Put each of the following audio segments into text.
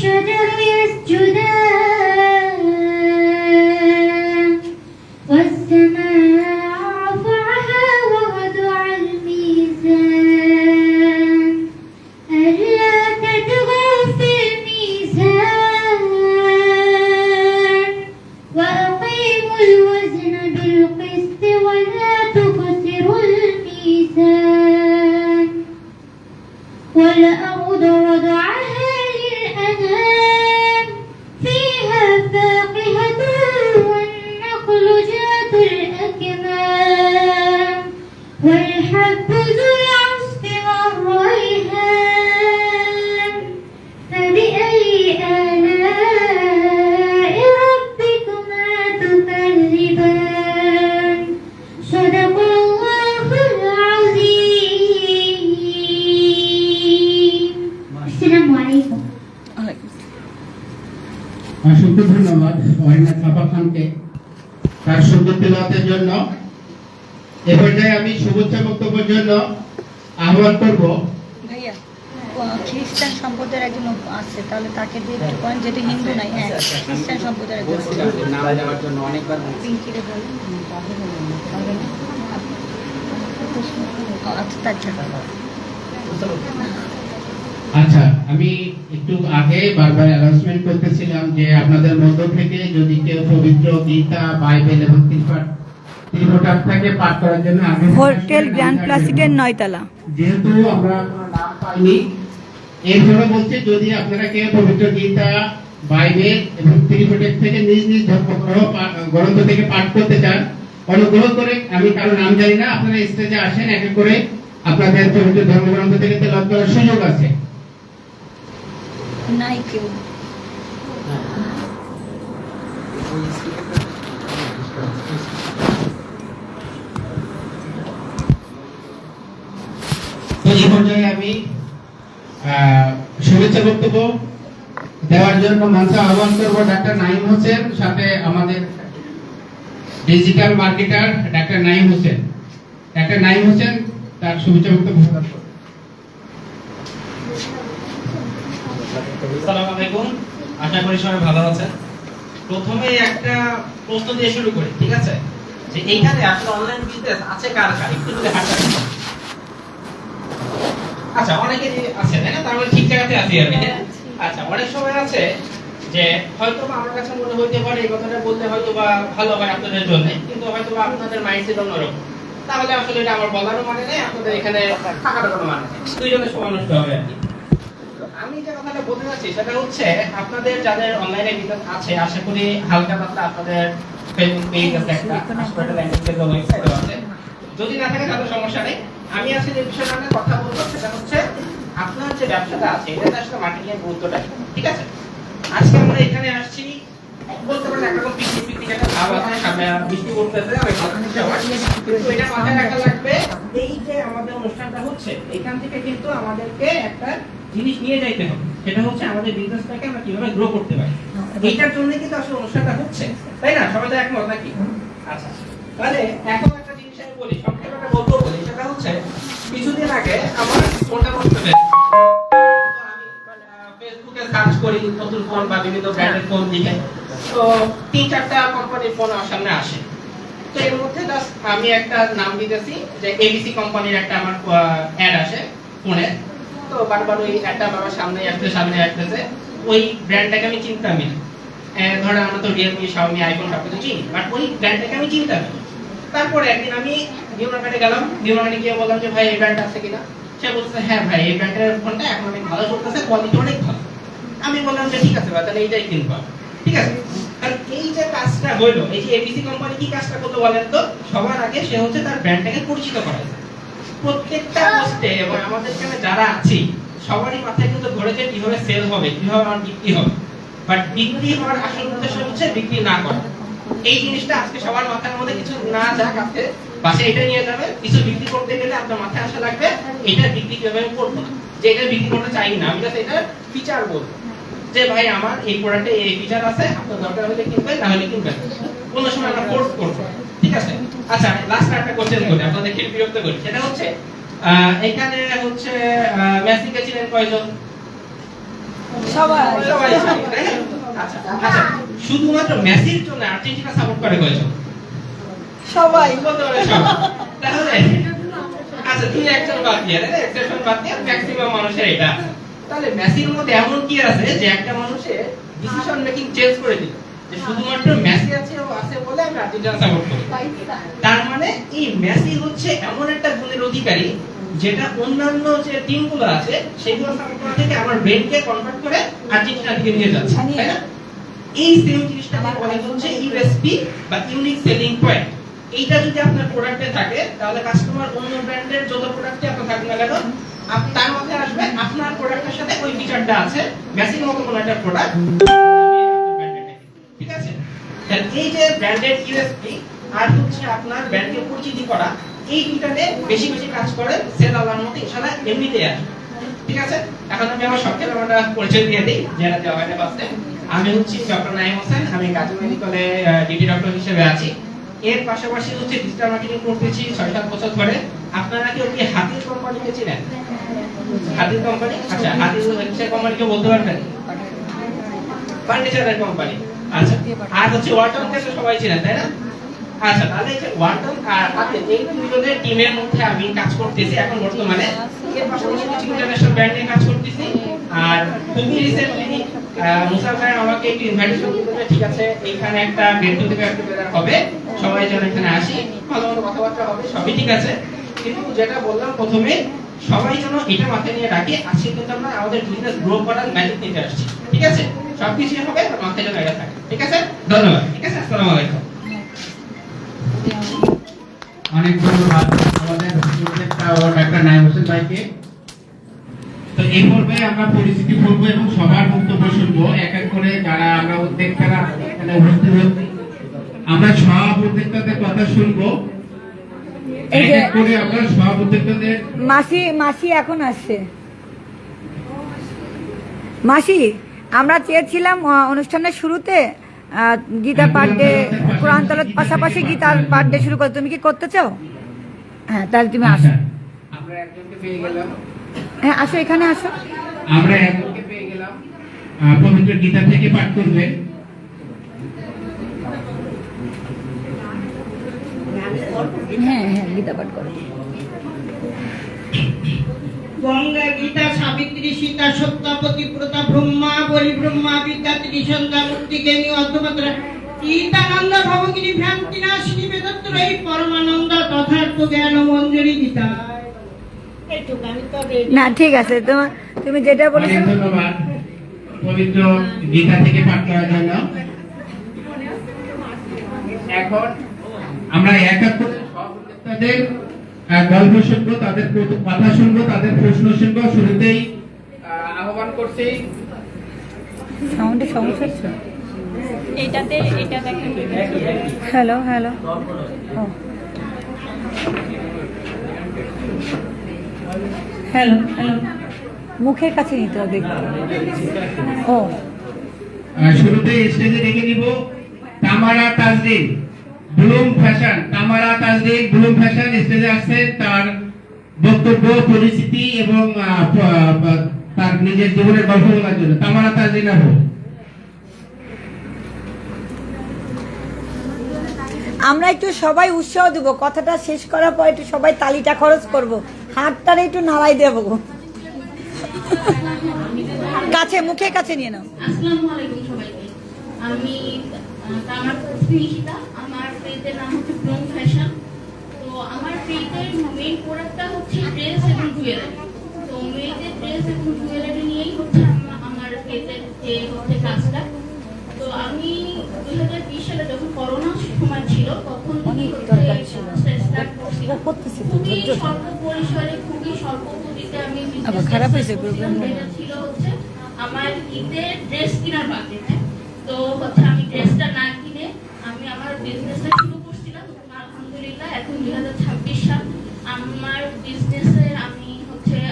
والشجر يسجدان والسماء رفعها ووضع الميزان ألا تطغوا في الميزان وأقيموا الوزن بالقسط ولا تخسروا الميزان والأرض وضعها للأنام فيها فاكهة والنخل ذات الأكمام والحب ذو العصف والريحان فبأي آلاء ربكما تكذبان صدق الله العظيم السلام عليكم অসংখ্য ধন্যবাদ ওয়াহিনা ছাপা খানকে তার সুন্দর তেলাওয়াতের জন্য। এ পর্যায়ে আমি শুভেচ্ছা বক্তব্যের জন্য আহ্বান করব ভাইয়া খ্রিস্টান সম্প্রদায়ের একজন আছে, তাহলে তাকে দিয়ে একটু করেন, যেটা হিন্দু নাই। হ্যাঁ, খ্রিস্টান সম্প্রদায়ের একজন নাম দেওয়ার জন্য অনেকবার পিঙ্কিরে বলেন। আচ্ছা, তার জন্য আচ্ছা, আমি একটু আগে বারবার অ্যানাউন্সমেন্ট করতেছিলাম যে আপনাদের মধ্য থেকে যদি কেউ পবিত্র গীতা, বাইবেল এবং ত্রিপোটাক থেকে পাঠ করার জন্য আগে হোটেল গ্র্যান্ড প্লাসিডের 9 তলা, যেহেতু আমরা কোনো নাম পাইনি, এর জন্য বলছি যদি আপনারা কেউ পবিত্র গীতা, বাইবেল এবং ত্রিপোটাক থেকে নিজ নিজ গ্রন্থ থেকে পাঠ করতে চান, অনুগ্রহ করে, আমি কারো নাম জানি না, আপনারা স্টেজে আসেন, এক এক করে আপনাদের পবিত্র ধর্মগ্রন্থ থেকে তেলাওয়াত করার সুযোগ আছে। নাই কেউ। তো এই পর্যায়ে আমি শুভেচ্ছা বক্তব্য দেওয়ার জন্য মঞ্চে আহ্বান করব ডাক্তার নাইম হোসেন, সাথে আমাদের digital marketer doctor Naim Hossain. Doctor Naim Hossain তার শুভেচ্ছা বক্তব্য প্রদান করবেন। আসসালামু আলাইকুম, আশা করি সবাই ভালো আছেন। প্রথমে একটা প্রশ্ন দিয়ে শুরু করি, ঠিক আছে? যে এইখানে আসলে অনলাইন বিজনেস আছে কার কার, একটু যদি হাতটা দেখান। আচ্ছা, অনেকেরই আছে, তাই না? তার মানে ঠিক জায়গাতে আছি আমি। আচ্ছা, অনেক সময় আছে যে হয়তো বা আমার কাছে মনে হইতে পারে এই কথাটা বলতে হয়তো বা ভালো হয় আপনাদের জন্য, কিন্তু হয়তো বা আপনাদের মাইন্ডসেট অন্যরকম, তাহলে আসলে এটা আমার বলারও মানে নেই, আপনাদের এখানে থাকার কোনো মানে নেই, দুইজনের সময় নষ্ট হবে আর কি। আমি যে কথাটা বলতে চাচ্ছি সেটা হচ্ছে আপনাদের যাদের অনলাইনে বিজনেস আছে, আশা করি হালকা পাতলা আপনাদের ফেসবুক পেজ আছে, একটা হাসপাতাল ল্যান্ডিং ওয়েবসাইটও আছে, যদি না থাকে তাহলে সমস্যা নেই। আমি আজকে যে বিষয়টা নিয়ে কথা বলবো সেটা হচ্ছে আপনার যে ব্যবসাটা আছে এটাতে আসলে মার্কেটিং এর গুরুত্বটা, ঠিক আছে? আজকে আমরা এখানে আসছি, বলতে পারেন একরকম পিকনিক একটা ভাব আছে, সামনে বৃষ্টি পড়তেছে, অনেক ভালো কিছু হয়, কিন্তু এটা মাথায় রাখা লাগবে, এই যে আমাদের অনুষ্ঠানটা হচ্ছে এখান থেকে কিন্তু আমাদেরকে একটা জিনিস নিয়ে যাইতে হবে, সেটা হচ্ছে আমাদের বিজনেসটাকে আমরা কিভাবে গ্রো করতে পারি। এইটার জন্য কিন্তু আসলে অনুষ্ঠানটা হচ্ছে, তাই না? সবাই তো একমত নাকি? আচ্ছা, তাহলে এখন একটা জিনিস আমি বলি, সংক্ষেপে একটা গল্প বলি, সেটা হচ্ছে কিছুদিন আগে আমার ফোনটা নষ্ট হয়ে গেছে। আমি ফেসবুকে সার্চ করি নতুন ফোন বা বিভিন্ন ব্র্যান্ডের ফোন দিকে, তো 3-4টা কোম্পানির ফোন আমার সামনে আসে। তো এর মধ্যে জাস্ট আমি একটা নাম দিতেছি যে এবিসি কোম্পানির একটা আমার অ্যাড আসে ফোনে, তো বারবার ওই একটা আমার সামনে আসতেছে, ওই ব্র্যান্ডটাকে আমি চিনতামই না। ধরেন আমরা তো রিয়েলমি, শাওমি, আইফোন সবকিছু চিনি, বাট ওই ব্র্যান্ডটাকে আমি চিনতাম না। তারপরে একদিন আমি নিউ মার্কেটে গেলাম, নিউ মার্কেটে গিয়ে বললাম যে ভাই এই ব্র্যান্ড আছে কিনা? সে বলছে হ্যাঁ ভাই এই ব্র্যান্ডের ফোনটা এখন অনেক ভালো চলতেছে, কোয়ালিটি অনেক ভালো। আমি বললাম যে ঠিক আছে ভাই, তাহলে এইটাই কিনবো, ঠিক আছে? কারণ এই যে কাজটা হইলো, এই যে এবিসি কোম্পানি কি কাজটা করতে বলেন তো, সবার আগে সে হচ্ছে তার ব্র্যান্ডটাকে পরিচিত করাইছে প্রত্যেকটা পোস্টে, এবং আমাদের এখানে যারা আছি সবারই মাথায় কিন্তু ধরেছে কিভাবে সেল হবে, কিভাবে আমার বিক্রি হবে, বাট বিক্রি হওয়ার আসল উদ্দেশ্য হচ্ছে বিক্রি না করা। এই জিনিসটা আজকে সবার মাথার মধ্যে কিছু না যাক, আজকে বাসে এটা নিয়ে যাবে, কিছু বিক্রি করতে গেলে আপনার মাথায় আসা লাগবে এটা বিক্রি কিভাবে করবো, যে এটা বিক্রি করতে চাই না, আমি জাস্ট এটা ফিচার বলবো যে ভাই আমার এই প্রোডাক্টে এই ফিচার আছে, আপনার দরকার হলে কিনবেন, না হলে কিনবেন, কোনো সময় আমরা ফোর্স করবো, ঠিক আছে? আচ্ছা, লাস্ট একটা কোশ্চেন করি, আপনাদের খেলে বিরক্ত করি, সেটা হচ্ছে এখানে হচ্ছে মেসিকে ছিলেন কয়জন? সবাই সবাই জানি, তাই না? আচ্ছা আচ্ছা, শুধুমাত্র মেসির জন্য আর্জেন্টিনা সাপোর্ট করে কয়জন? সবাই বলতে পারে সবাই। তাহলে আচ্ছা, তুই একজন বাদ দিয়ে, এক্সেপশন বাদ দিয়ে ম্যাক্সিমাম মানুষের এটা আছে। তাহলে মেসির মধ্যে এমন কি আছে যে একটা মানুষের ডিসিশন মেকিং চেঞ্জ করে দিল, যে শুধুমাত্র মেসি আছে বলে আমি আর্জেন্টিনা সাপোর্ট করি। তার মানে এই মেসি হচ্ছে এমন একটা গুণের অধিকারী যেটা অন্যান্য যে টিমগুলো আছে সেগুলো সাপোর্ট করা থেকে আমার ব্রেনকে কনভার্ট করে আর্জেন্টিনার দিকে নিয়ে যাচ্ছে, তাই না? এই সেম জিনিসটা বলা হচ্ছে ইউএসপি বা ইউনিক সেলিং পয়েন্ট। এইটা যদি আপনার প্রোডাক্টে থাকে তাহলে কাস্টমার অন্য ব্র্যান্ডের যত প্রোডাক্টই আপনার থাকুক না কেন তার মধ্যে আসবে আপনার প্রোডাক্টের সাথে ওই ফিচারটা আছে, মেসির মতো কোনো একটা প্রোডাক্ট, ঠিক আছে? তাহলে এই যে ব্র্যান্ডেড ইউএসপি আর হচ্ছে আপনার ব্র্যান্ডকে পরিচিতি করা, এই দুইটাতে বেশি বেশি কাজ করে সেল আল্লাহর মতো ইনশাআল্লাহ এমনিতেই আসবে, ঠিক আছে? এখন আমি আমার সংক্ষেপে একটা পরিচয় দিয়ে দিই, যারা দেওয়া হয় না বাসে। আমি হচ্ছি ডক্টর নাইম হোসেন, আমি গাজী মেডিকেলে ডিটি ডক্টর হিসেবে আছি। এর পাশাপাশি হচ্ছে ডিজিটাল মার্কেটিং করতেছি 6-7 বছর ধরে। আপনারা কি ওই হাতির কোম্পানিকে চিনেন? হাতির কোম্পানি, আচ্ছা, হাতির হচ্ছে কোম্পানিকে বলতে পারবেন? ফার্নিচারের কোম্পানি। আচ্ছা, আর হচ্ছে ওয়ালটনকে তো সবাই চিনেন, তাই না? আচ্ছা, তাহলে এই যে ওয়ালটন আর হাতির এই দুজনের টিমের মধ্যে আমি কাজ করতেছি এখন বর্তমানে। এর পাশাপাশি কিছু ইন্টারন্যাশনাল ব্র্যান্ড নিয়ে কাজ করতেছি। আর খুবই রিসেন্টলি মুসা ভাই আমাকে একটু ইনভাইটেশন দিয়েছে, ঠিক আছে এইখানে একটা গেট টুগেদার হবে, সবাই যেন এখানে আসি, ভালো ভালো কথাবার্তা হবে, সবই ঠিক আছে। কিন্তু যেটা বললাম প্রথমে, সবাই যেন এটা মাথায় নিয়ে রাখি, আজকে কিন্তু আমরা আমাদের বিজনেস গ্রো করার ম্যাজিক নিতে আসছি, ঠিক আছে? সবকিছু হবে, মাথায় যেন এটা থাকে, ঠিক আছে? ধন্যবাদ, ঠিক আছে? আসসালামু আলাইকুম। অনেক ধন্যবাদ আমাদের ডাক্তার নাইম হোসেন ভাইকে। তো এই পর্বে আমরা পরিস্থিতি বলবো এবং সবার বক্তব্য শুনবো এক এক করে। যারা আমরা উদ্যোক্তারা এখানে উপস্থিত হচ্ছি, আমরা সব উদ্যোক্তাদের কথা শুনবো, এক এক করে আমরা সব উদ্যোক্তাদের। মাসি এখন আসছে। মাসি, আমরা চেয়েছিলাম অনুষ্ঠানের শুরুতে গীতা পাঠ ডে, কোরআন তেলাওয়াত পাশাপাশি গীতার পাঠ ডে শুরু করতে। তুমি কি করতে চাও? হ্যাঁ, তাহলে তুমি আসো। আমরা একজনকে পেয়ে গেলাম। হ্যাঁ, আসো, এখানে আসো। আমরা একজনকে পেয়ে গেলাম, পবিত্র গীতা থেকে পাঠ করবে। হ্যাঁ হ্যাঁ, গীতা পাঠ করো। গঙ্গা, গীতা, সাবিত্রী, সীতা, সত্যবতী, প্রতা, ব্রহ্মা, বলি, ব্রহ্মা, বিদ্যা, ত্রিসন্ধ্যা, মুক্তিজ্ঞানী, অদ্বৈতরা, গীতানন্দ, ভবগিরি, ভ্রান্তি নাশিনী, বেদত্রয়ী, পরমানন্দ, তথার্থ জ্ঞান মঞ্জুরি, গীতা। এইটুকু, আমি তো ready। না, ঠিক আছে, তুমি যেটা বলেছো। অনেক ধন্যবাদ পবিত্র গীতা থেকে পাঠ করার জন্য। এখন আমরা এক এক করে সব উদ্যোক্তাদের গল্প শুনবো, তাদের কথা শুনবো, তাদের প্রশ্ন শুনবো। শুরুতেই আহ্বান করছি। সাউন্ডে সমস্যা হচ্ছে? এটা দেখেন। হ্যালো হ্যালো, হ্যালো হ্যালো, মুখের কাছে নিতে হবে। ও, শুরুতেই স্টেজে ডেকে নিব Tamara Tazreen, Bloom fashion. Tamara Tazreen, Bloom fashion স্টেজে আসছে তার বক্তব্য, পরিচিতি এবং তার নিজের জীবনের গল্প বলার জন্য। তামারা তাজরিন আপু। আমরা একটু সবাই উৎসাহ দেবো, কথাটা শেষ করার পর একটু সবাই তালিটা খরচ করব, হাতটারে একটু নাড়াই দেবো। কাছে, মুখের কাছে নিয়ে নাও। আসসালামু আলাইকুম সবাইকে। আমি আমার নিশিতা, আমার পেজের নাম হচ্ছে ব্লুম ফ্যাশন। তো আমার পেজের মেইন প্রোডাক্টটা হচ্ছে ড্রেস এবং জুয়েলারি। তো মেয়েদের ড্রেস এবং জুয়েলারি নিয়েই হচ্ছে আমার পেজের যে হচ্ছে কাজটা। তো আমি 2020 সালে যখন করোনা সময় ছিল তখন থেকে স্টার্ট করছি। খুবই স্বল্প পরিসরে, খুবই স্বল্প পুঁজিতে আমি খারাপ হয়েছে ছিল হচ্ছে আমার ঈদের ড্রেস কেনার বাজেট। তো হচ্ছে আমি ড্রেসটা না কিনে আমি আমার বিজনেসটা শুরু করছিলাম। আলহামদুলিল্লাহ এখন 2026 সাল আমার বিজনেসে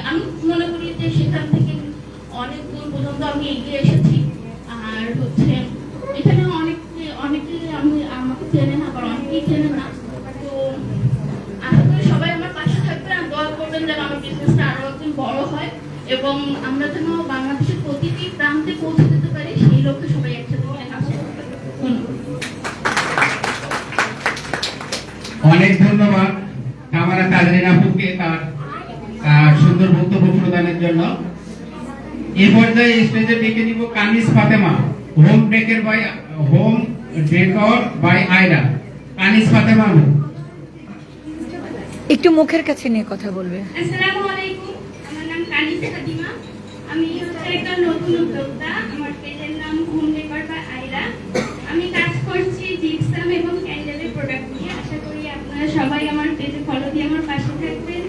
আমি মনে করি যে সেখান থেকে অনেক দূর পর্যন্ত আমি এগিয়ে এসেছি। আর হচ্ছে এখানে অনেকে আমাকে চেনে না, আবার অনেকেই চেনে না। তো আশা করি সবাই আমার পাশে থাকবেন আর দোয়া করবেন যেন আমার বিজনেসটা আরো একদিন বড় হয় এবং আমরা যেন বাংলাদেশের প্রতিটি প্রান্ত অনেক ধন্যবাদ কামারা তাজরিন আপুকে তার সুন্দর বক্তব্য প্রদানের জন্য। এই পর্যায়ে স্টেজে ডেকে নিব Kanis Fatema, home decor by Ayra. Kanis Fatema আপু। একটু মুখের কাছে নিয়ে কথা বলবে। আসসালামু আলাইকুম, আমার নাম কানিস ফাতিমা। আমি হচ্ছে একটা নতুন উদ্যোক্তা। আমার পেজের নাম হোম ডেকর বাই আয়রা। আমি কাজ করছি জিপসাম এবং ক্যান্ডেলের প্রোডাক্ট নিয়ে। আশা করি আপনারা সবাই আমার পেজে ফলো দিয়ে আমার পাশে থাকবেন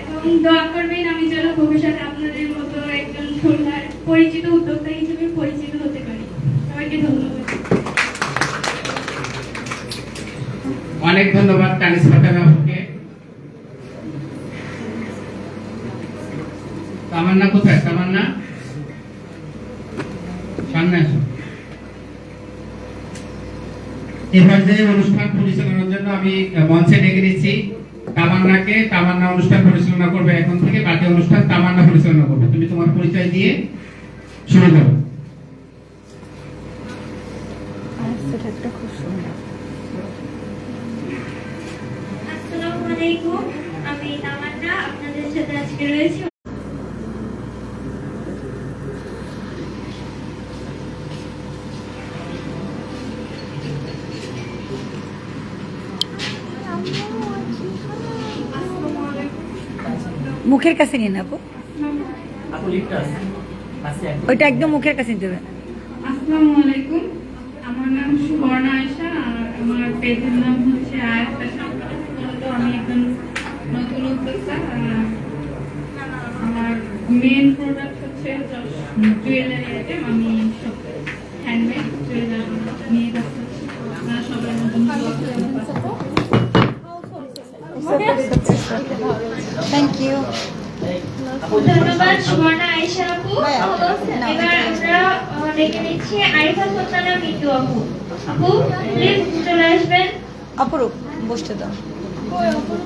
এবং দোয়া করবেন আমি যেন ভবিষ্যতে আপনাদের মতো একজন সুন্দর পরিচিত উদ্যোক্তা হিসেবে পরিচিত হতে পারি। সবাইকে ধন্যবাদ। অনেক ধন্যবাদ কানিস ফাতেমা আপুকে। তামান্না কোথায়? তামান্না সামনে আসো। এবার যে অনুষ্ঠান পরিচালনার জন্য আমি মঞ্চে ডেকে নিচ্ছি তামান্নাকে। তামান্না অনুষ্ঠান পরিচালনা করবে এখন থেকে, বাকি অনুষ্ঠান তামান্না পরিচালনা করবে। তুমি তোমার পরিচয় দিয়ে শুরু করো। আসসালামু আলাইকুম, আমি তামান্না আপনাদের সাথে আজকে রয়েছি। মুখের কাছে নিয়ে নেবো, ওইটা একদম মুখের কাছে নিতে হবে। আসসালামু আলাইকুম, আমার নাম সুবর্ণা আয়েশা আর আমার পেজের নাম হচ্ছে আয়েশা ফ্যাশন। মূলত আমি একজন নতুন উদ্যোক্তা। আমার মেন প্রোডাক্ট হচ্ছে জুয়েলারি আইটেম। আমি সব হ্যান্ডমেড জুয়েলারি নিয়ে কাজ করছি। আপনারা সবাই নতুন থ্যাংক ইউ। ধন্যবাদ সুবর্ণা আয়েশা আপু। এবার আমরা ডেকে নিচ্ছি আরিফা সুলতানা মিতু আপু। আপু প্লিজ চলে আসবেন। অপরূপ বসতে দাও,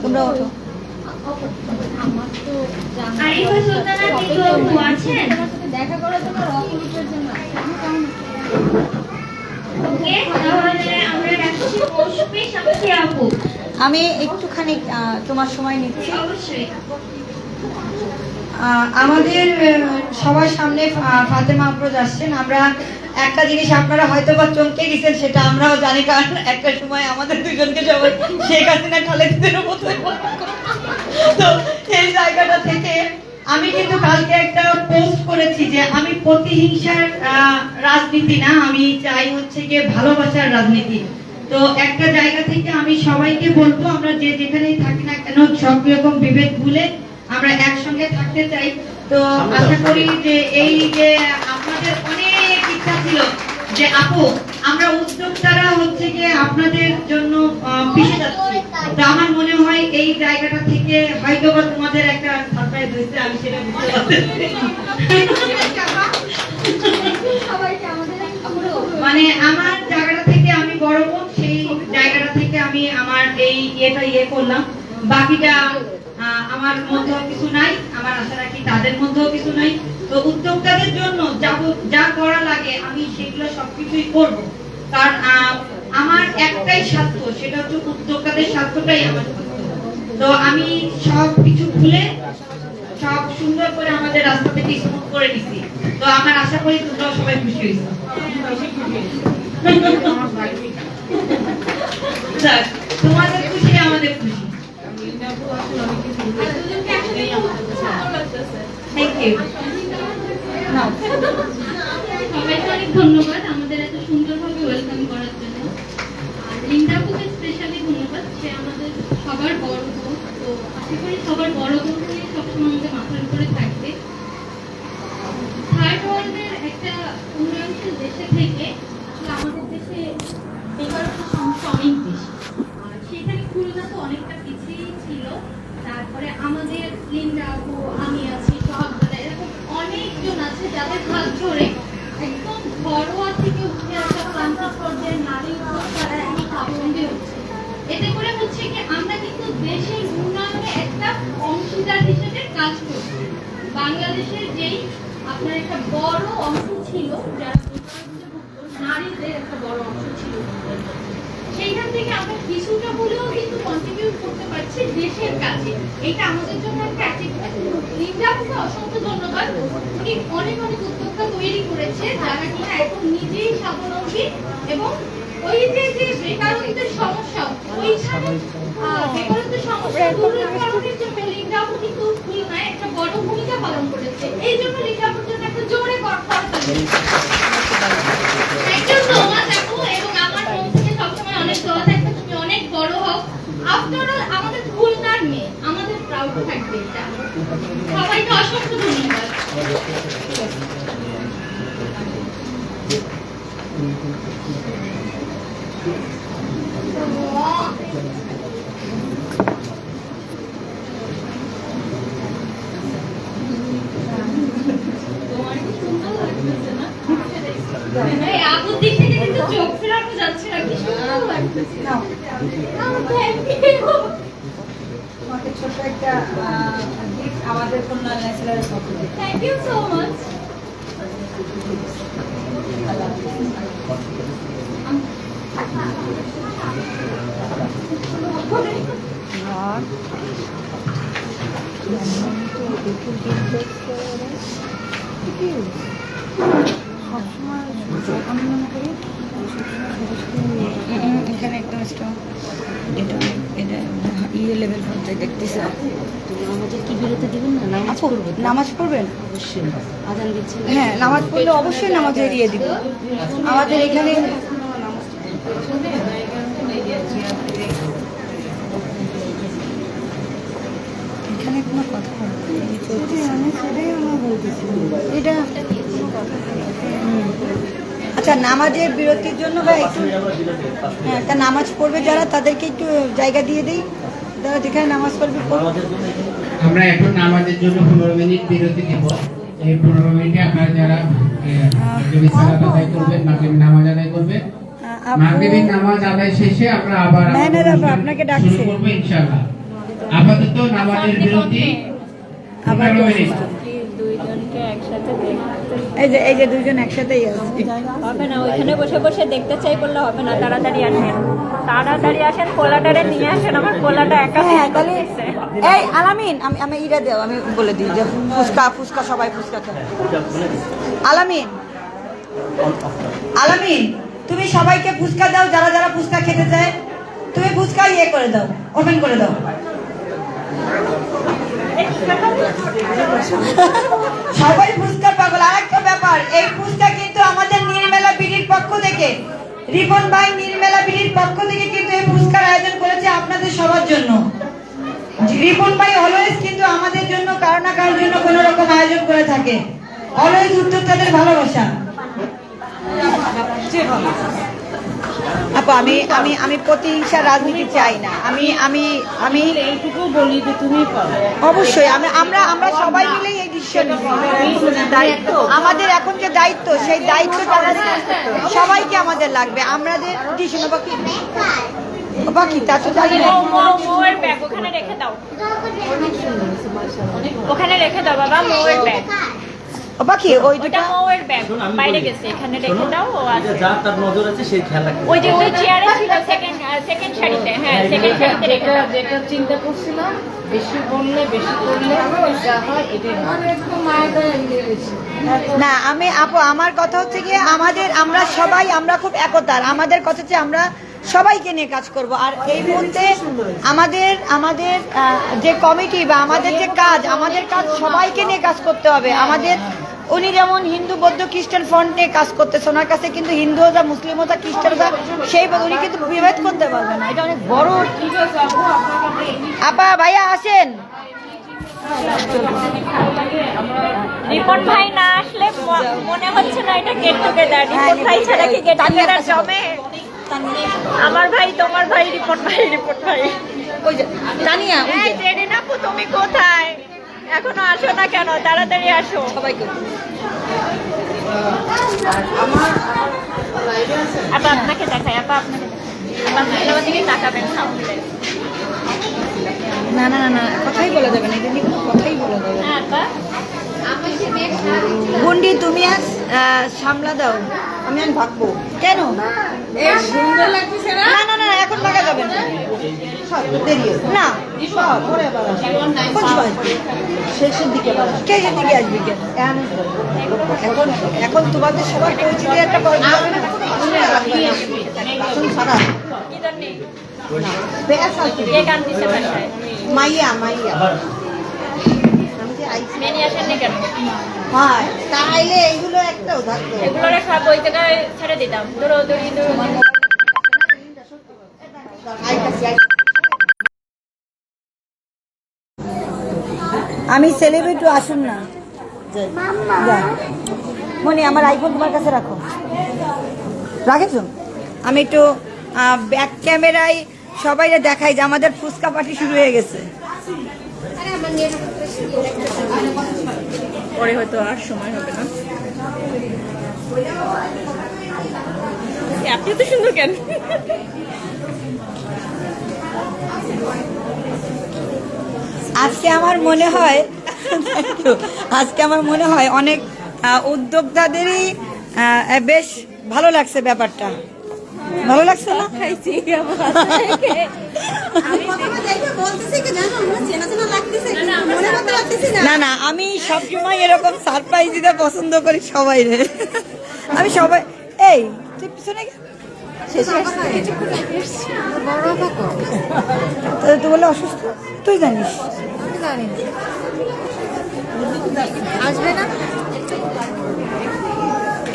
তোমরা ওঠো। আরিফা সুলতানা মিতু আপু আছেন? দেখা করার জন্য রকমের জন্য ওকে, তাহলে আমরা রাখছি মৌসুমী শামসী আপু। আমি একটুখানি তোমার সময় নিচ্ছি। অবশ্যই। আমাদের সবার সামনে ফাতেমা আফরোজ আসছেন। আমরা একটা জিনিস আপনারা হয়তো বা চমকে গেছেন, সেটা আমরাও জানি, কারণ একটা সময় আমাদের দুজনকে সবাই শেখ হাসিনা খালেদাদের মতো। তো এই জায়গাটা থেকে আমি কিন্তু কালকে একটা পোস্ট করেছি যে আমি প্রতিহিংসার রাজনীতি না, আমি চাই হচ্ছে গিয়ে ভালোবাসার রাজনীতি। তো একটা জায়গা থেকে আমি সবাইকে বলবো, আমরা যে যেখানেই থাকি না কেন সব রকম বিভেদ ভুলে আমরা একসঙ্গে থাকতে চাই। তো আশা করি যে এই যে আপনাদের অনেক ইচ্ছা ছিল যে আপু আমরা উদ্যোক্তারা হচ্ছে গিয়ে আপনাদের জন্য পিছিয়ে যাচ্ছি। তো আমার মনে হয় এই জায়গাটা থেকে হয়তো বা তোমাদের একটা সারপ্রাইজ হয়েছে, আমি সেটা বুঝতে পারছি। মানে আমার জায়গাটা থেকে আমি বড় বোন, সেই জায়গাটা থেকে আমি আমার এই ইয়ে করলাম। বাকিটা আমার মধ্যেও কিছু নাই, আমার আশা রাখি তাদের মধ্যেও কিছু নাই। তো উদ্যোক্তাদের জন্য যা করা লাগে আমি সেগুলো সবকিছুই করব, কারণ আমার একটাই স্বার্থ, সেটা হচ্ছে উদ্যোক্তাদের স্বার্থটাই আমার স্বার্থ। তো আমি সব কিছু ভুলে সব সুন্দর করে আমাদের রাস্তা থেকে স্মুথ করে দিচ্ছি। তো আমার আশা করি তোমরাও সবাই খুশি হয়েছো। তোমাদের খুশি আমাদের খুশি। Thank you. সবাইকে অনেক ধন্যবাদ আমাদের এত সুন্দরভাবে ওয়েলকাম করার জন্য। আর লিন্ডাপুকে স্পেশালি ধন্যবাদ, সে আমাদের সবার বড় বোন। তো আশা করি সবার বড় বোন হয়ে সবসময় আমাদের মাথার উপরে থাকবে। থার্ড ওয়ার্ল্ডের একটা উন্নয়নশীল দেশে থেকে আসলে আমাদের দেশে বেকারত্বের সমস্যা অনেক বেশি, আর সেখানে খুলনা তো অনেকটা পিছিয়ে ছিল। তারপরে আমাদের লিন্ডা আপু, আমি আছি, সহযোগিতা এরকম অনেকজন আছে যাদের হাত ধরে একদম ঘরোয়া থেকে উঠে আসা প্রান্তিক পর্যায়ের নারী উদ্যোক্তারা এখন স্বাবলম্বী হচ্ছে। এতে করে হচ্ছে কি আমরা কিন্তু দেশের উন্নয়নে একটা অংশীদার হিসেবে কাজ করছি। বাংলাদেশের যেই আপনার একটা বড় অংশ ছিল, যারা নারীদের একটা বড় অংশ ছিল, সেইখান থেকে আমরা কিছুটা হলেও কিন্তু কন্ট্রিবিউট কাছে। এটা আমাদের জন্য একটা অ্যাচিভমেন্ট। লিন্ডা আপুকে অসংখ্য ধন্যবাদ। উনি অনেক অনেক উদ্যোক্তা তৈরি করেছে যারা কিনা এখন নিজেই স্বাবলম্বী এবং ওই যে বেকারত্বের সমস্যা, ওইখানে বেকারত্বের সমস্যা দূরের কারণের জন্য লিন্ডা আপু কিন্তু খুলনায় একটা বড় ভূমিকা পালন করেছে। এই জন্য লিন্ডা আপুর জন্য একটা জোরে করতালি। থ্যাংক ইউ সো মাচ আপু, এবং আমার মন থেকে সবসময় অনেক দোয়া থাকবে তুমি অনেক বড় হও। আফটার অল আমাদের খুলনার মেয়ে, আমাদের প্রাউড থাকবে এটা। সবাইকে অসংখ্য ধন্যবাদ। এই আপুর দিক থেকে কিন্তু চোখ ফেরানো যাচ্ছে না, কি সুন্দর লাগতেছে। তোমাকে ছোট একটা gift আমাদের খুলনা ন্যাশনালের পক্ষ থেকে। Thank you so much. এখানে একদম স্ট্রং, এটা এটা ইয়ে লেভেল পর্যায়ে দেখতেছে। আমাদের কি বিরতি দিবেন না? নামাজ আপু পড়বো? নামাজ পড়বেন? অবশ্যই আজান দিচ্ছেন। হ্যাঁ, নামাজ পড়লে অবশ্যই নামাজ এড়িয়ে দিব। আমাদের এখানে এখানে কোনো কথা হবে এটা আচ্ছা, নামাজের বিরতির জন্য বা একটু হ্যাঁ, তা নামাজ পড়বে যারা তাদেরকে একটু জায়গা দিয়ে দেই, যারা যেখানে নামাজ পড়বে আমরা এখন নামাজের জন্য 15 মিনিট বিরতি দেব। এই 15 মিনিটে আপনারা যারা মাগরিবের সালাত আদায় করবেন, মাগরিবের নামাজ আদায় করবেন, মাগরিবের নামাজ আদায় শেষে আমরা আবার আপনাকে ডাকছে শুরু করব ইনশাআল্লাহ। আপাতত নামাজের বিরতি 15 মিনিট। দুইজনকে একসাথে দেখতে এই যে দুইজন একসাথেই আছে। হবে না, ওইখানে বসে বসে দেখতে চাই বললে হবে না। তাড়াতাড়ি আসেন, তাড়াতাড়ি আসেন, পোলাটারে নিয়ে আসেন। আমার পোলাটা একা হ্যাঁ, তাহলে এই আলামিন, আমি ইরা দেও, আমি বলে দিই যে ফুচকা সবাই ফুচকা খায়। আলামিন তুমি সবাইকে ফুচকা দাও, যারা যারা ফুচকা খেতে চায় তুমি ফুচকা ইয়ে করে দাও, ওপেন করে দাও। সবাই ফুচকা পাগল। আরেকটা ব্যাপার, এই ফুচকা কিন্তু আমাদের নির্মেলা বিড়ির পক্ষ থেকে, রিপন ভাই নির্মেলা বিড়ির পক্ষ থেকে কিন্তু এই ফুচকার আয়োজন করেছে আপনাদের সবার জন্য। রিপন ভাই অলওয়েজ কিন্তু আমাদের জন্য কারো না কারোর জন্য কোনো রকম আয়োজন করে থাকে। অলওয়েজ উদ্যোক্তাদের ভালোবাসা। আপু আমি আমি আমি প্রতিহিংসা রাজনীতি চাই না। আমি আমি আমি এইটুকু বলি যে তুমি পারো। অবশ্যই আমরা সবাই মিলে এই ডিসিশন দায়িত্ব, আমাদের এখন যে দায়িত্ব, সেই দায়িত্বটা সবাইকে আমাদের লাগবে। আমাদের ডিসিশন বাকি তা তো জানি না। মৌয়ের ব্যাগ ওখানে রেখে দাও, ওখানে রেখে দাও বাবা, মৌয়ের ব্যাগ। বাকি ওই ওইটা মৌয়ের ব্যাগ বাইরে গেছে, এখানে রেখে দাও। ও আছে যা তার নজর আছে সেই খেয়াল রাখতে ওই যে ওই চেয়ারে ছিল সেকেন্ড শাড়িতে। হ্যাঁ, সেকেন্ড শাড়িতে রেখে দাও। যেটা চিন্তা করছিলাম, বেশি করলে যা হয় এটাই না, আমি আপু আমার কথা হচ্ছে গিয়ে আমরা সবাই আমরা খুব একতার। আমাদের কথা হচ্ছে আমরা সবাইকে নিয়ে কাজ করব। আর এই মুহূর্তে আমাদের যে কমিটি বা আমাদের যে কাজ, আমাদের কাজ সবাইকে নিয়ে কাজ করতে হবে। আমাদের উনি যেমন হিন্দু বৌদ্ধ খ্রিস্টান ফ্রন্ট নিয়ে কাজ করতেছে, ওনার কাছে কিন্তু হিন্দু হোক মুসলিম হোক খ্রিস্টান হোক সেই উনি কিন্তু বিভেদ করতে পারবে না। এটা অনেক বড়। আপা ভাইয়া আসেন। রিপন ভাই না আসলে মনে হচ্ছে না এটা গেট টুগেদার। রিপন ভাই ছাড়া কি গেট টুগেদার জমে? আমার ভাই, তোমার ভাই, রিপন ভাই। ওই যে তানিয়া, ওই যে জেনে না তুমি কোথায়? এখনো আসো না কেন? তাড়াতাড়ি আসো সবাইকে। আপা আপনাকে দেখাই, আপা আপনাকে আমার দিকে তাকাবেন সামনে। না না না না, কথাই বলা যাবে না, এটা নিয়ে কোনো কথাই বলা যাবে না। হ্যাঁ আপা, গুন্ডি তুমি সামলা দাও। আমি ভাগবো কেন সুন্দর লাগছে না? না না না এখন লাগা যাবে না সব দেরি আছে। না সব পরে আবার আসবে। কোন সময়? শেষের দিকে আবার আসবে। শেষের দিকে আসবে কেন? এখন এখন তোমাদের সবার পরিচিত একটা পর্ব হবে না? এখন সারা কি জানি বেশ আছে। কে গান দিছে বাসায় মাইয়া মাইয়া আমি যে আইছি মেনি আসেননি কেন হয় তাইলে এইগুলো একটাও থাকতো এগুলোরে সব ওই জায়গায় ছেড়ে দিতাম দৌড়ি আমি সেলিব্রিটি আসুন না যা। মনি আমার আইফোন তোমার কাছে রাখো রাখেছো আমি একটু ব্যাক ক্যামেরায় সবাই দেখাই যে আমাদের ফুচকা পার্টি শুরু হয়ে গেছে পরে হয়তো আর সময় হবে না আপনি তো সুন্দর কেন আজকে আমার মনে হয় আজকে আমার মনে হয় অনেক উদ্যোক্তাদেরই বেশ ভালো লাগছে ব্যাপারটা ভালো লাগছে না খাইছি না না আমি সবসময় এরকম সারপ্রাইজ দিতে পছন্দ করি সবাই রে আমি সবাই এই তুই পিছনে তুই বলে অসুস্থ তুই জানিস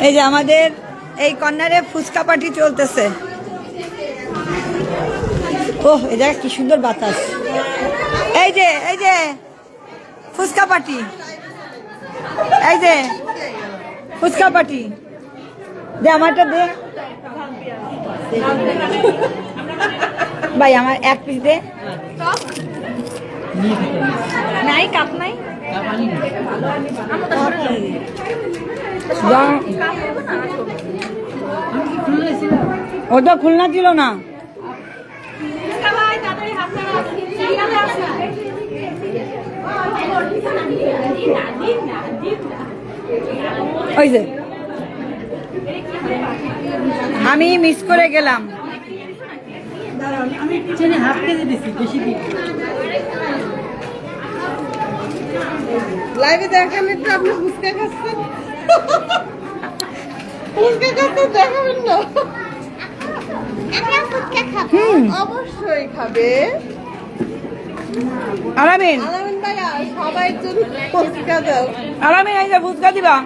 এই যে আমাদের এই কর্নারে ফুচকা পার্টি চলতেছে ওহ এই জায়গা কি সুন্দর বাতাস এই যে ফুচকা পার্টি এই যে ফুচকা পার্টি দে আমারটা দে ভাই আমার এক পিস দে নাই কাপ নাই ওটা খুলনা ছিল না ওই যে আমি মিস করে গেলাম হাফ কেজি দিচ্ছি বেশি দিই লাইভে দেখাবেন তো আপনি ফুচকা খাচ্ছেন ফুচকা খাচ্ছেন দেখাবেন না অবশ্যই খাবে আলামিন আলামিন ভাইয়া সবাই জন্য ফুচকা দাও আলামিন এই যে ফুচকা দিবা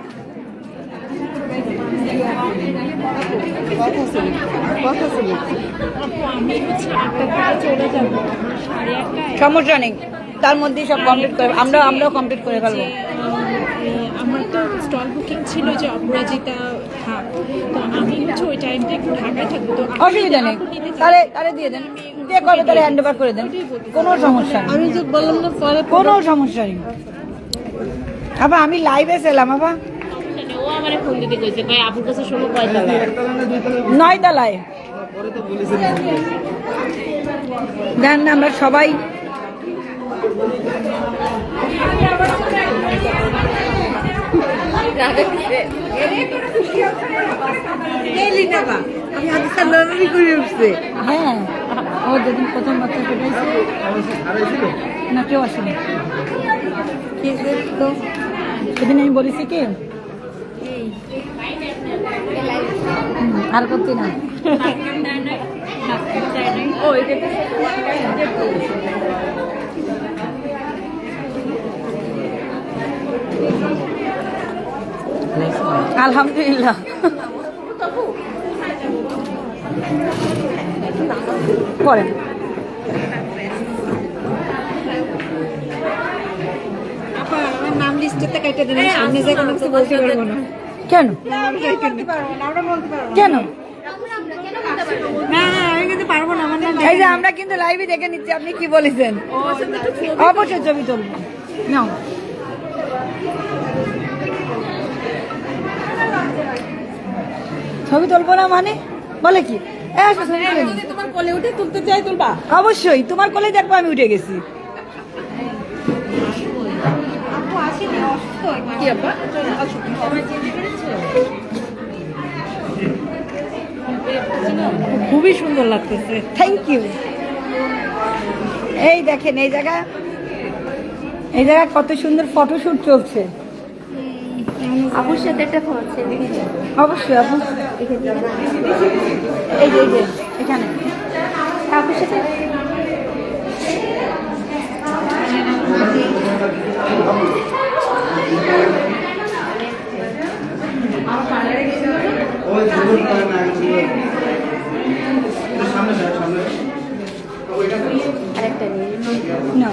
সমস্যা নেই তার মধ্যেই সব কমপ্লিট করে আমরাও কমপ্লিট করে ফেলবো আমার তো স্টল বুকিং ছিল যে অপরাজিতা হাব তো আমি হচ্ছে ওই টাইমটা একটু ঢাকায় থাকবো তো অসুবিধা নেই তাহলে দিয়ে দেন যে করে তাহলে হ্যান্ড ওভার করে দেন কোনো সমস্যা নেই আমি যে বললাম না পরে কোনো সমস্যা নেই আবার আমি লাইভে ছিলাম আবার ও আমারে ফোন দিতে কইছে ভাই আপুর কাছে শোনো কয়টা 9 তলায় দেন না আমরা সবাই হ্যাঁ ও যেদিন প্রথম বাচ্চা পেটাইছে না কেউ আসেনি তো সেদিন আমি বলেছি কি আর করতে না আলহামদুলিল্লাহ করেন নাম লিস্টে কেটে দেন সামনে যে কোনো কিছু বলতে পারবো না কেন কেন না আমি কিন্তু পারবো না আমার নাম এই যে আমরা কিন্তু লাইভে দেখে নিচ্ছি আপনি কি বলেছেন অবশ্যই ছবি তুলবো নাও ছবি তুলবো না মানে বলে কি তোমার কোলে উঠে তুলতে চাই তুলবা অবশ্যই তোমার কোলে দেখবো আমি উঠে গেছি খুবই সুন্দর লাগতেছে। Thank you. এই দেখেন এই জায়গা কত সুন্দর ফটোশুট চলছে। আপুর সাথে একটা ছবি অবশ্যই আপু, এই যে এখানে আপুর সাথে আরেকটা না।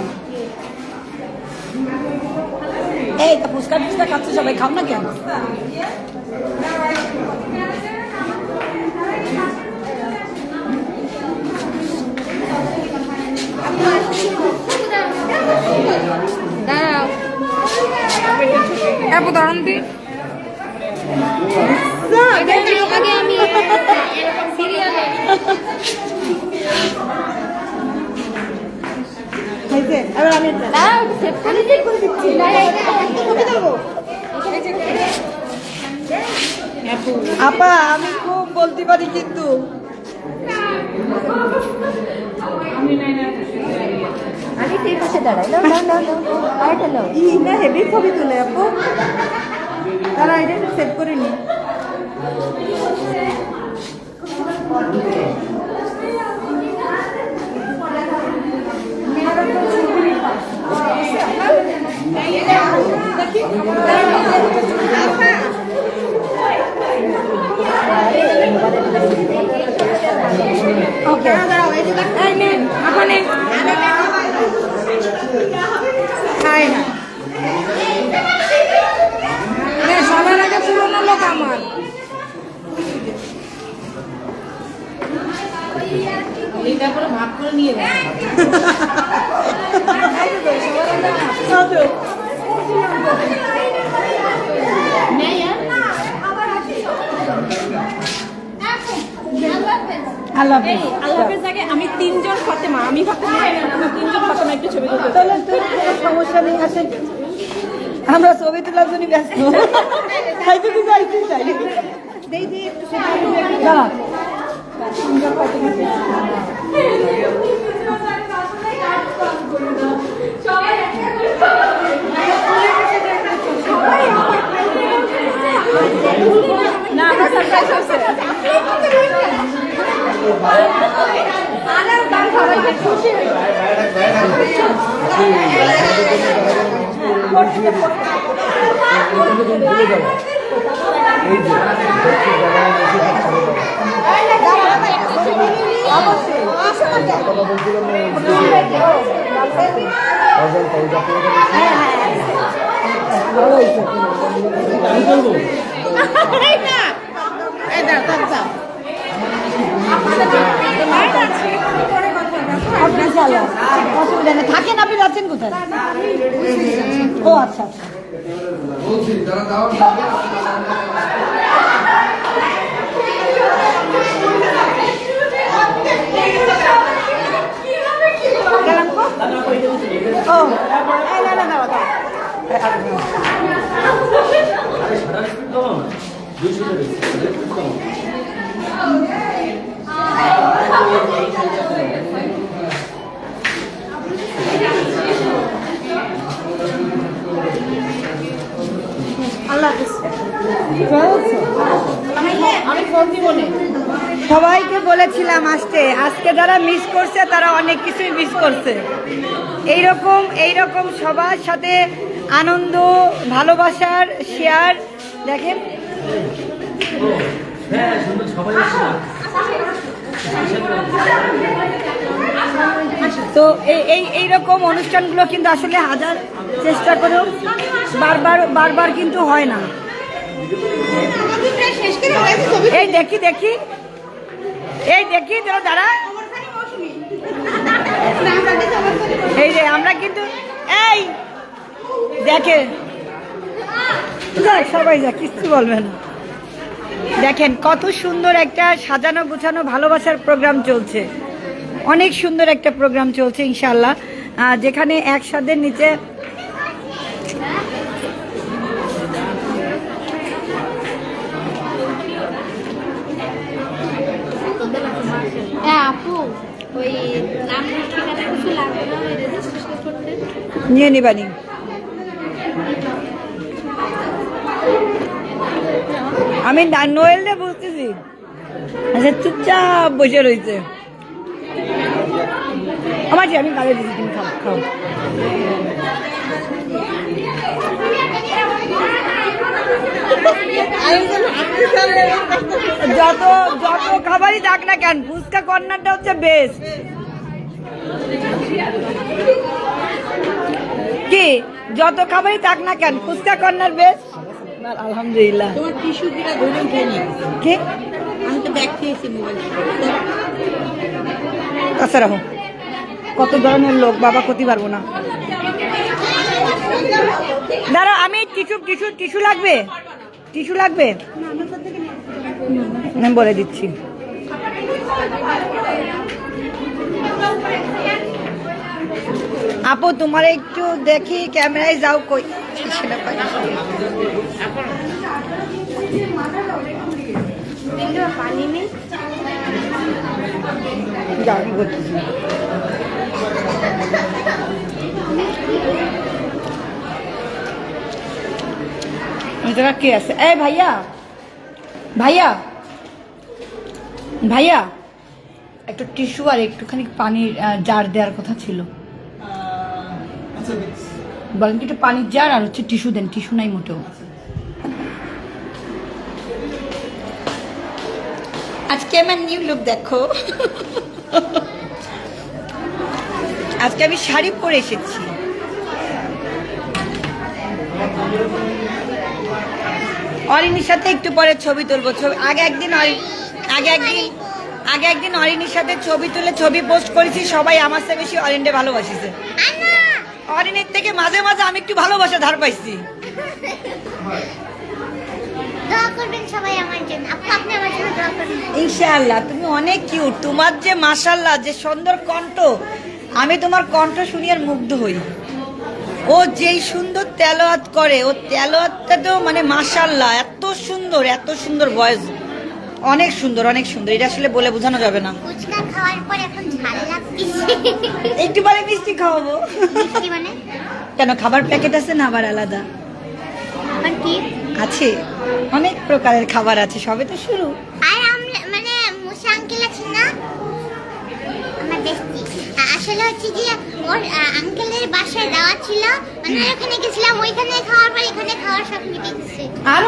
এই তা ফুচকা ফুচকা খাচ্ছে সবাই, খাও না কেন? দাঁড়াও আপু দাঁড়ান দি। আগে আমি সিরিয়ালে এবার আমি দাঁড়াও সেভ করে দিচ্ছি আপা আমি খুব বলতে পারি কিন্তু আমি সেই পাশে দাঁড়াই না না না আরেকটা নাও না হেভি ছবি তুলে আপু, তারা এটা সেভ করে নি। ওকে হাই না সবার আগে পুরোনো লোক আমার। ভাগ করে নিয়ে আল্লাহ আল্লাহ হাফেজ। আগে আমি তিনজন ফাতেমা, আমি ফাতেমা, তিনজন ফাতেমা একটু ছবি তুলতে চাই। তাহলে তো কোনো সমস্যা নেই, আসেন আমরা ছবি তোলার জন্য ব্যস্ত। খাইতে কি যাইতে চাই দাঁড়া না আমার সারপ্রাইজ হচ্ছে। অসুবিধা নেই, থাকেন আপনি যাচ্ছেন কোথায়? ও আচ্ছা আচ্ছা ও সবাইকে বলেছিলাম আসতে, আজকে যারা মিস করছে তারা অনেক কিছুই মিস করছে। এইরকম সবার সাথে আনন্দ ভালোবাসার শেয়ার দেখেন। তো এইরকম অনুষ্ঠানগুলো কিন্তু আসলে হাজার চেষ্টা করেও বারবার কিন্তু হয় না। এই দেখি দাঁড়া এই যে আমরা কিন্তু এই দেখে সবাই যা কিচ্ছু বলবে না। দেখেন কত সুন্দর একটা সাজানো গুছানো ভালোবাসার প্রোগ্রাম চলছে, অনেক সুন্দর একটা প্রোগ্রাম চলছে ইনশাআল্লাহ, যেখানে একসাথে নিচে ওই নাম ঠিকানা কিছু লাগবে না ওই রেজিস্ট্রেশন করতে? নিয়ে নিবানি। আমি নোয়েলটা বুঝতেছি, আচ্ছা চুপচাপ বসে রয়েছে। আমার আমি কালে দিচ্ছি, তুমি খাও খাও। যত যত খাবারই থাক না কেন, ফুচকা কর্নারটা হচ্ছে বেস্ট। কি যত খাবারই থাক না কেন, ফুচকা কর্নার বেস্ট। আলহামদুলিল্লাহ। তোমার টিস্যু দিলা ধরে খেয়ে নিয়ে কি আমি তো দেখতেছি মোবাইল। কাছে রাখো, কত ধরনের লোক, বাবা ক্ষতি পারবো না। দাঁড়াও, আমি টিস্যু টিস্যু টিস্যু লাগবে, টিস্যু লাগবে, আমি বলে দিচ্ছি। আপু তোমার একটু দেখি, ক্যামেরায় যাও, কই সেটা পাই না। পানি নেই। যাও, আমি বলতেছি। এই জায়গা কে আছে? এই ভাইয়া, ভাইয়া, ভাইয়া, একটু টিস্যু আর একটুখানি পানির জার দেওয়ার কথা ছিল। বলেন কি একটু পানির জার আর হচ্ছে টিস্যু দেন, টিস্যু নাই মোটেও। আজকে আমার নিউ লুক দেখো। আজকে আমি শাড়ি পরে এসেছি। অরিনীর সাথে একটু পরে ছবি তুলবো। আগে একদিন অরিনীর সাথে ছবি তুলে ছবি পোস্ট করেছি, সবাই আমার থেকে বেশি অরিনকে ভালোবাসিছে। অরিনীর থেকে মাঝে মাঝে আমি একটু ভালোবাসা ধার পাইছি। দোয়া করবেন সবাই আমার জন্য। আপনি আমার জন্য দোয়া করবেন। ইনশাআল্লাহ। তুমি অনেক কিউট, তোমার যে মাশাআল্লাহ যে সুন্দর কণ্ঠ, আমি তোমার কণ্ঠ শুনিয়ে মুগ্ধ হই। ও যেই সুন্দর তেলাওয়াত করে, ও তেলাওয়াতটা তো মানে মাশাআল্লাহ, এত সুন্দর ভয়েস, অনেক সুন্দর, অনেক সুন্দর। এটা আসলে বলে বোঝানো যাবে না। ফুচকা খাওয়ার পর এখন ঝাল লাগতেছে। একটু পরে মিষ্টি খাওয়াবো। মিষ্টি মানে? কেন, খাবার প্যাকেট আছে না আবার আলাদা? আবার কি আছে, অনেক প্রকারের খাবার আছে, সবে তো শুরু। আর আমরা মানে মুসা আঙ্কেল আছেন না, আমার বেস্টি, আসলে হচ্ছে যে ওর আঙ্কেলের বাসায় দাওয়াত ছিল, মানে ওখানে গেছিলাম, ওইখানে খাওয়ার পর এখানে খাওয়ার সব মিটে গেছে। আরো